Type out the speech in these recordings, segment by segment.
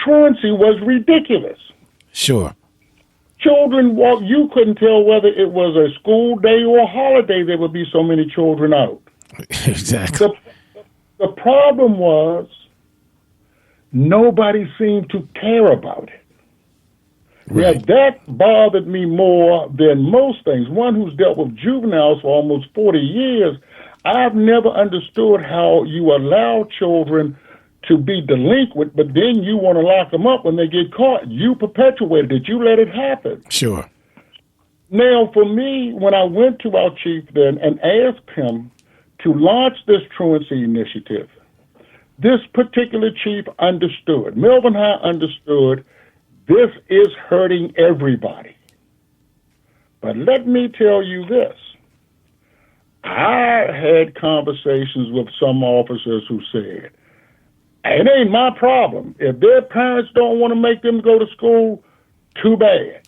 truancy was ridiculous. Sure. Children walk. You couldn't tell whether it was a school day or a holiday. There would be so many children out. Exactly. The problem was nobody seemed to care about it. Right. Now, that bothered me more than most things. One who's dealt with juveniles for almost 40 years, I've never understood how you allow children to be delinquent, but then you want to lock them up when they get caught. You perpetuated it. You let it happen. Sure. Now, for me, when I went to our chief then and asked him to launch this truancy initiative, this particular chief understood. Melvin High understood this is hurting everybody. But let me tell you this. I had conversations with some officers who said, it ain't my problem. If their parents don't want to make them go to school, too bad.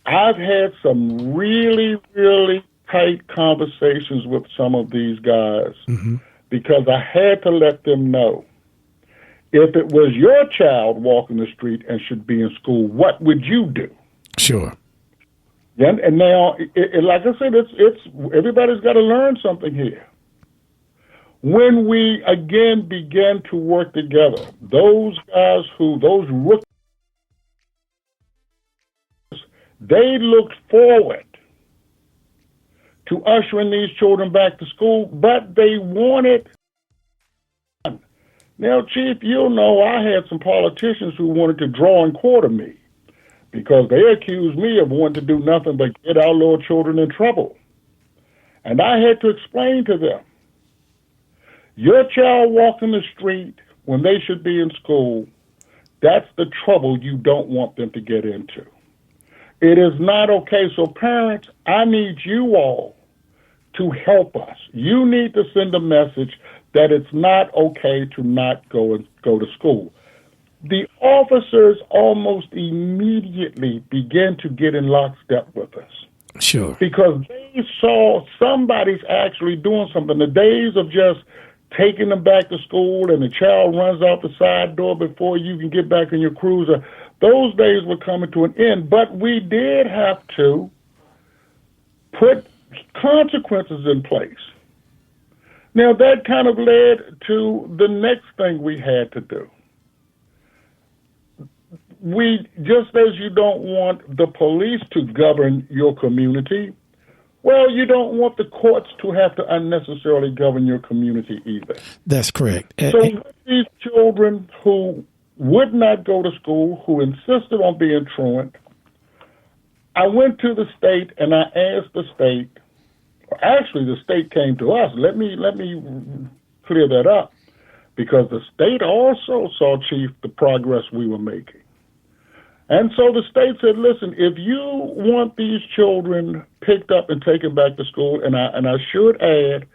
I've had some really, really tight conversations with some of these guys because I had to let them know, if it was your child walking the street and should be in school, what would you do? Sure. And now, like I said, it's everybody's got to learn something here. When we again began to work together, those rookies, they looked forward to ushering these children back to school, but they wanted. Now, Chief, you'll know I had some politicians who wanted to draw and quarter me because they accused me of wanting to do nothing but get our little children in trouble. And I had to explain to them, your child walking the street when they should be in school, that's the trouble you don't want them to get into. It is not okay. So parents, I need you all to help us. You need to send a message that it's not okay to not go to school. The officers almost immediately began to get in lockstep with us. Sure. Because they saw somebody's actually doing something. The days of just taking them back to school and the child runs out the side door before you can get back in your cruiser, those days were coming to an end. But we did have to put consequences in place. Now, that kind of led to the next thing we had to do. Just as you don't want the police to govern your community, well, you don't want the courts to have to unnecessarily govern your community either. That's correct. So these children who would not go to school, who insisted on being truant, I went to the state and I asked the state. Actually, the state came to us. Let me clear that up, because the state also saw, Chief, the progress we were making. And so the state said, listen, if you want these children picked up and taken back to school, and I should add,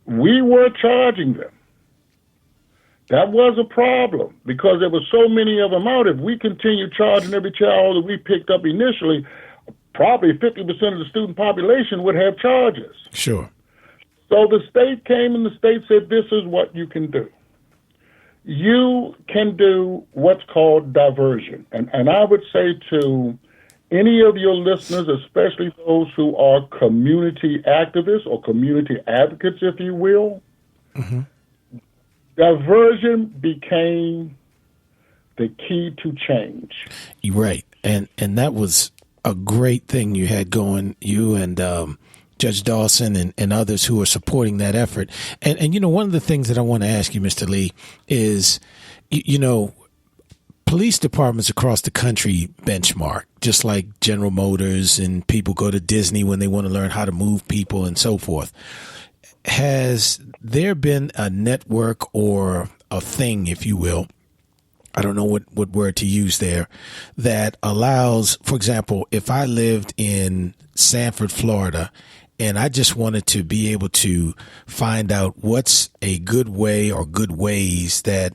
we were charging them. That was a problem because there were so many of them out. If we continued charging every child that we picked up initially, probably 50% of the student population would have charges. Sure. So the state came and the state said, this is what you can do. You can do what's called diversion. And I would say to any of your listeners, especially those who are community activists or community advocates, if you will, diversion became the key to change. You're right. And that was a great thing you had going, you and Judge Dawson and others who are supporting that effort. And, you know, one of the things that I want to ask you, Mr. Lee, is, you know, police departments across the country benchmark, just like General Motors, and people go to Disney when they want to learn how to move people and so forth. Has there been a network or a thing, if you will, I don't know what word to use there, that allows, for example, if I lived in Sanford, Florida, and I just wanted to be able to find out what's a good way or good ways that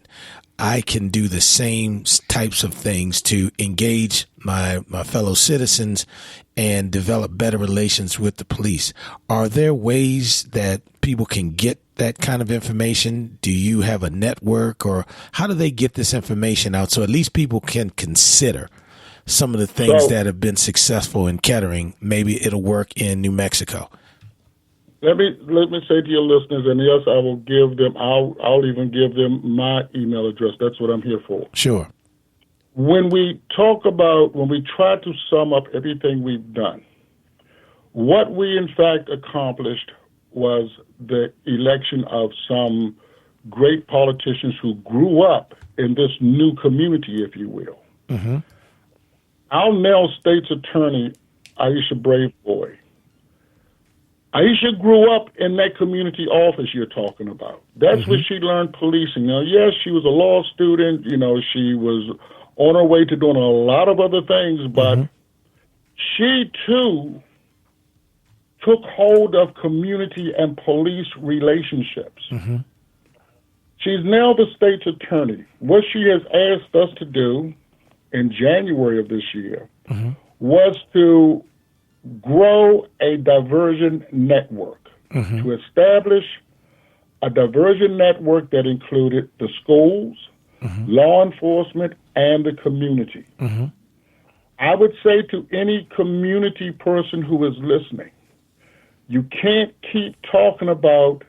I can do the same types of things to engage my fellow citizens and develop better relations with the police. Are there ways that people can get that kind of information? Do you have a network, or how do they get this information out so at least people can consider some of the things that have been successful in Kettering? Maybe it'll work in New Mexico. Let me say to your listeners, and yes, I will give them. I'll even give them my email address. That's what I'm here for. Sure. When we try to sum up everything we've done, what we in fact accomplished was the election of some great politicians who grew up in this new community, if you will. Mm-hmm. Our now state's attorney, Aisha Braveboy. Aisha grew up in that community office you're talking about. That's where she learned policing. Now, yes, she was a law student. She was on her way to doing a lot of other things, but she, too, took hold of community and police relationships. Mm-hmm. She's now the state's attorney. What she has asked us to do in January of this year was to grow a diversion network, to establish a diversion network that included the schools, law enforcement, and the community. I would say to any community person who is listening, you can't keep talking about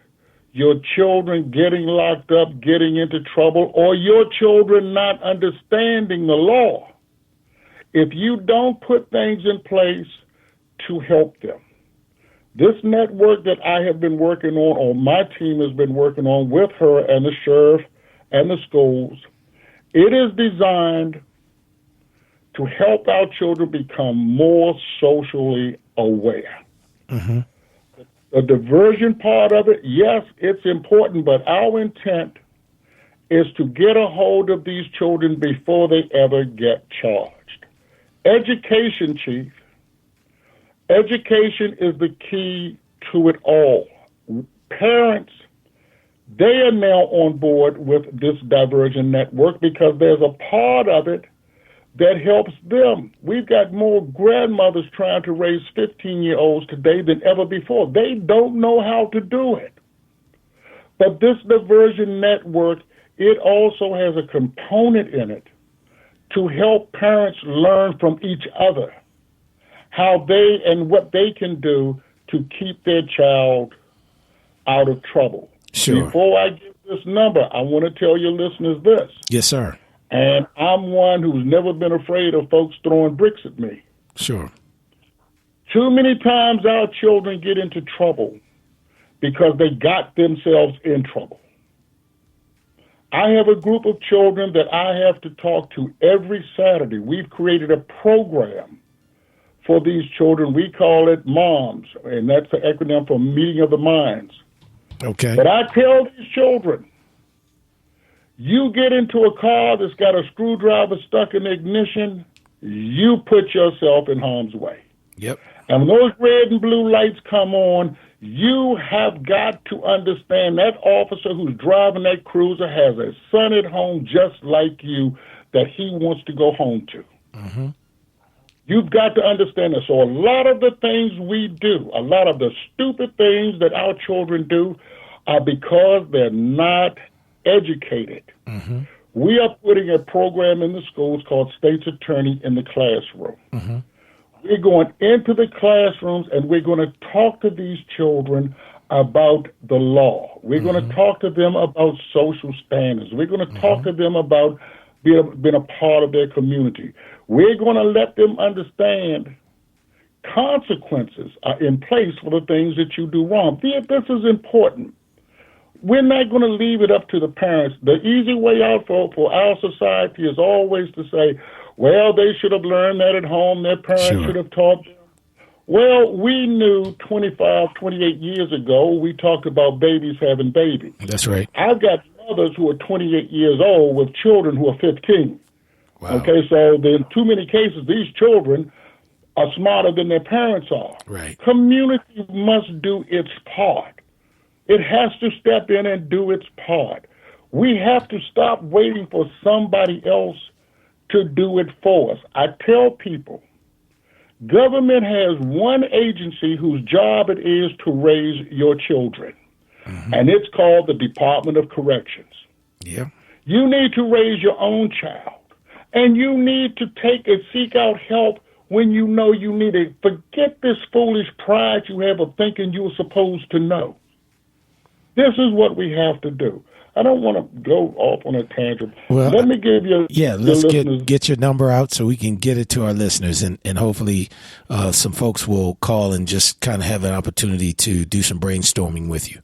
your children getting locked up, getting into trouble, or your children not understanding the law if you don't put things in place to help them. This network that I have been working on, or my team has been working on with her and the sheriff and the schools, it is designed to help our children become more socially aware. The diversion part of it, yes, it's important, but our intent is to get a hold of these children before they ever get charged. Education, Chief. Education is the key to it all. Parents, they are now on board with this diversion network because there's a part of it that helps them. We've got more grandmothers trying to raise 15-year-olds today than ever before. They don't know how to do it. But this diversion network, it also has a component in it to help parents learn from each other how they and what they can do to keep their child out of trouble. Sure. Before I give this number, I want to tell your listeners this. Yes, sir. And I'm one who's never been afraid of folks throwing bricks at me. Sure. Too many times our children get into trouble because they got themselves in trouble. I have a group of children that I have to talk to every Saturday. We've created a program for these children. We call it MOMS, and that's the acronym for Meeting of the Minds. Okay. But I tell these children, you get into a car that's got a screwdriver stuck in the ignition, you put yourself in harm's way. Yep. And when those red and blue lights come on, you have got to understand that officer who's driving that cruiser has a son at home just like you that he wants to go home to. You've got to understand that. So a lot of the things we do, a lot of the stupid things that our children do are because they're not educated. We are putting a program in the schools called State's Attorney in the Classroom. We're going into the classrooms and we're going to talk to these children about the law. We're going to talk to them about social standards. We're going to talk to them about being a part of their community. We're going to let them understand consequences are in place for the things that you do wrong. This is important. We're not going to leave it up to the parents. The easy way out for our society is always to say, well, they should have learned that at home. Their parents should have taught them. Well, we knew 25, 28 years ago, we talked about babies having babies. That's right. I've got mothers who are 28 years old with children who are 15. Wow. Okay, so in too many cases, these children are smarter than their parents are. Right. Community must do its part. It has to step in and do its part. We have to stop waiting for somebody else to do it for us. I tell people, government has one agency whose job it is to raise your children, and it's called the Department of Corrections. Yeah. You need to raise your own child, and you need to take and seek out help when you know you need it. Forget this foolish pride you have of thinking you're supposed to know. This is what we have to do. I don't want to go off on a tangent. Well, let me give you let's get your number out so we can get it to our listeners, and hopefully some folks will call and just kind of have an opportunity to do some brainstorming with you.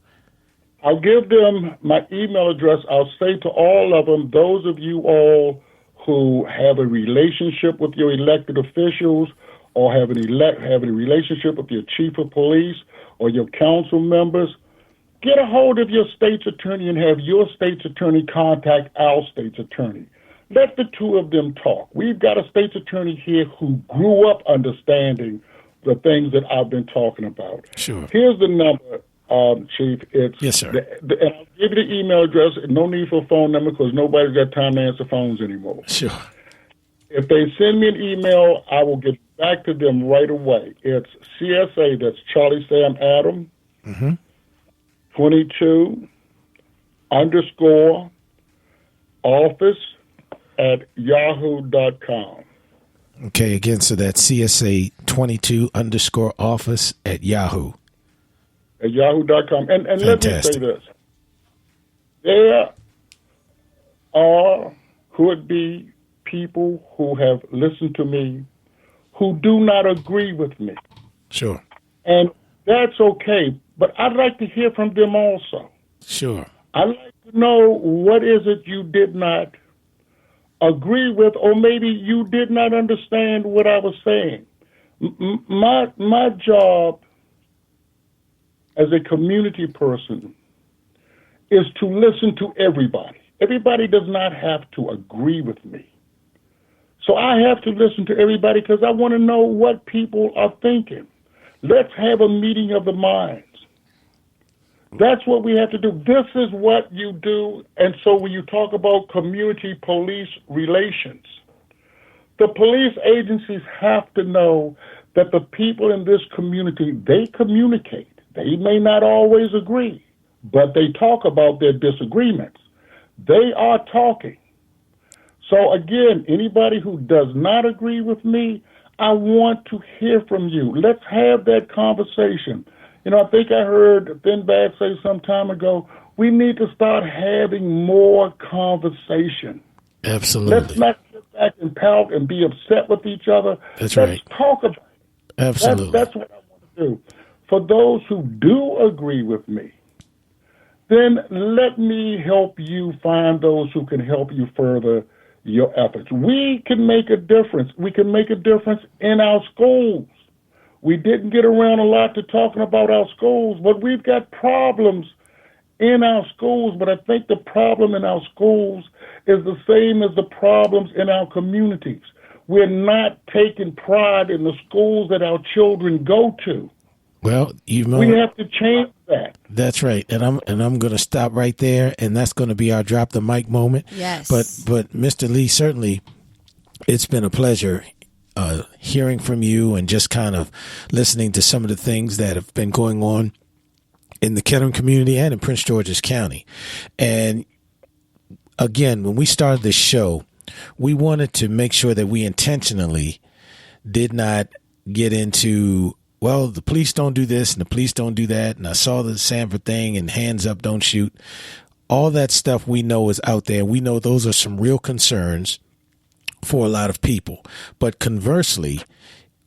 I'll give them my email address. I'll say to all of them, those of you all who have a relationship with your elected officials or have a relationship with your chief of police or your council members, get a hold of your state's attorney and have your state's attorney contact our state's attorney. Let the two of them talk. We've got a state's attorney here who grew up understanding the things that I've been talking about. Sure. Here's the number, Chief. It's yes, sir. And I'll give you the email address. No need for a phone number because nobody's got time to answer phones anymore. Sure. If they send me an email, I will get back to them right away. It's CSA, that's Charlie Sam Adam, 22_office@yahoo.com. Okay, again, so that's CSA 22_office@yahoo. At yahoo.com. And let me say this. There could be people who have listened to me who do not agree with me. Sure. And that's okay, but I'd like to hear from them also. Sure. I'd like to know what is it you did not agree with, or maybe you did not understand what I was saying. My job as a community person is to listen to everybody. Everybody does not have to agree with me. So I have to listen to everybody because I want to know what people are thinking. Let's have a meeting of the minds. That's what we have to do. This is what you do. And so when you talk about community police relations, the police agencies have to know that the people in this community, they communicate. They may not always agree, but they talk about their disagreements. They are talking. So again, anybody who does not agree with me, I want to hear from you. Let's have that conversation. You know, I think I heard Thin Bad say some time ago, we need to start having more conversation. Absolutely. Let's not sit back and pout and be upset with each other. That's Let's right. talk about it. Absolutely. That's what I want to do. For those who do agree with me, then let me help you find those who can help you further your efforts. We can make a difference. We can make a difference in our schools. We didn't get around a lot to talking about our schools, but we've got problems in our schools. But I think the problem in our schools is the same as the problems in our communities. We're not taking pride in the schools that our children go to. Well, you know, we have to change that. That's right, and I'm going to stop right there, and that's going to be our drop the mic moment. Yes. But Mr. Lee, certainly, it's been a pleasure hearing from you and just kind of listening to some of the things that have been going on in the Kettering community and in Prince George's County. And again, when we started this show, we wanted to make sure that we intentionally did not get into, well, the police don't do this and the police don't do that, and I saw the Sanford thing and hands up, don't shoot. All that stuff we know is out there. We know those are some real concerns for a lot of people. But conversely,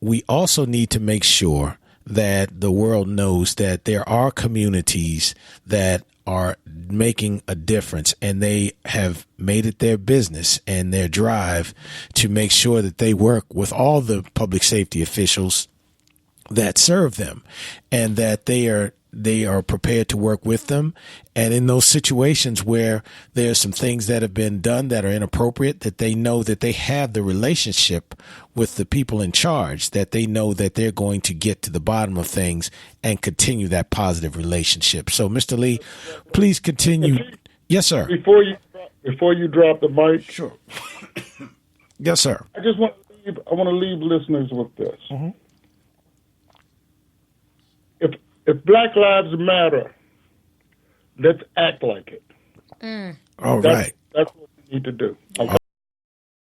we also need to make sure that the world knows that there are communities that are making a difference, and they have made it their business and their drive to make sure that they work with all the public safety officials that serve them, and that they are prepared to work with them. And in those situations where there's some things that have been done that are inappropriate, that they know that they have the relationship with the people in charge, that they know that they're going to get to the bottom of things and continue that positive relationship. So, Mr. Lee, please continue Yes, sir. Before you drop the mic, Sure. Yes, sir. I just want to leave listeners with this. Mm-hmm. If Black Lives Matter, let's act like it. All right. That's what we need to do. Okay?